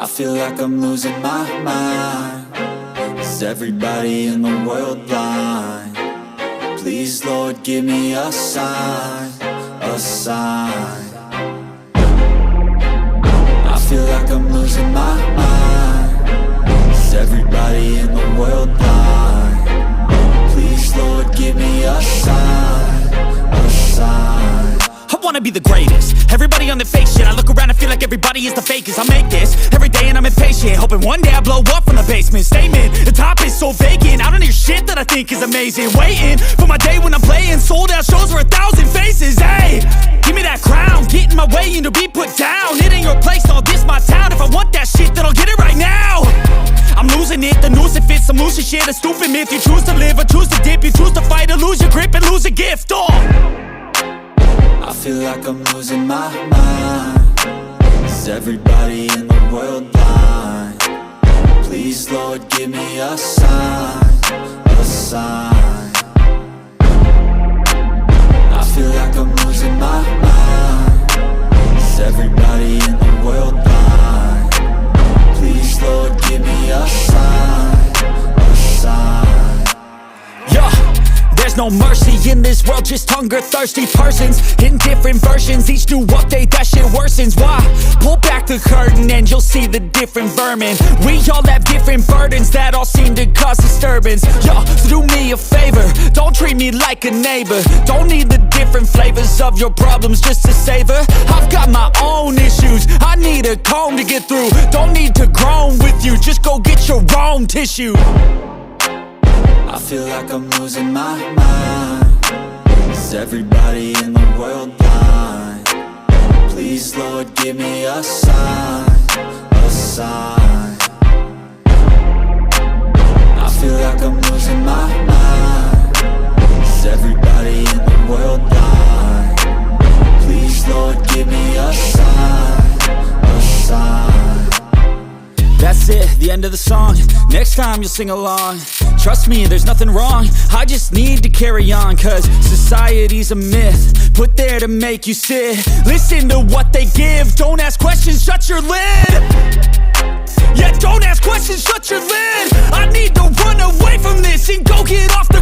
I feel like I'm losing my mind. Is everybody in the world blind? Please, Lord, give me a sign, a sign. I feel like I'm losing my mind. Is everybody in the world blind? Please, Lord, give me a sign, a sign. I wanna be the greatest. Everybody on the fake shit. I look around and feel like everybody is the fakest. I make this every day and I'm impatient, hoping one day I blow up from the basement. Statement, the top is so vacant. I don't hear shit that I think is amazing. Waiting for my day when I'm playing sold out shows for 1,000 faces. Hey, give me that crown, get in my way and to be put down. It ain't your place, no, this my town. If I want that shit, then I'll get it right now. I'm losing it, the noose it fits, some losing shit. A stupid myth, you choose to live or choose to dip. You choose to fight or lose your grip and lose a gift. I feel like I'm losing my mind. Is everybody in the world blind? Please, Lord, give me a sign, a sign. I feel like I'm losing my mind. Is everybody in the world blind? Please, Lord, give me a sign, a sign. Yeah. There's no mercy in this world, just hunger-thirsty persons in different versions. Each new update, that shit worsens. Why? Pull back the curtain and you'll see the different vermin. We all have different burdens that all seem to cause disturbance. Yo, so do me a favor, don't treat me like a neighbor. Don't need the different flavors of your problems just to savor. I've got my own issues, I need a comb to get through. Don't need to groan with you, just go get your own tissue. I feel like I'm losing my mind. Is everybody in the world blind? Please, Lord, give me a sign, a sign. I feel like I'm losing my mind. Is everybody in the world blind? Please, Lord, give me a sign, a sign. That's it, the end of the song. Next time you'll sing along. Trust me, there's nothing wrong. I just need to carry on, cause society's a myth put there to make you sit. Listen to what they give. Don't ask questions, shut your lid. Yeah, don't ask questions, shut your lid. I need to run away from this and go get off the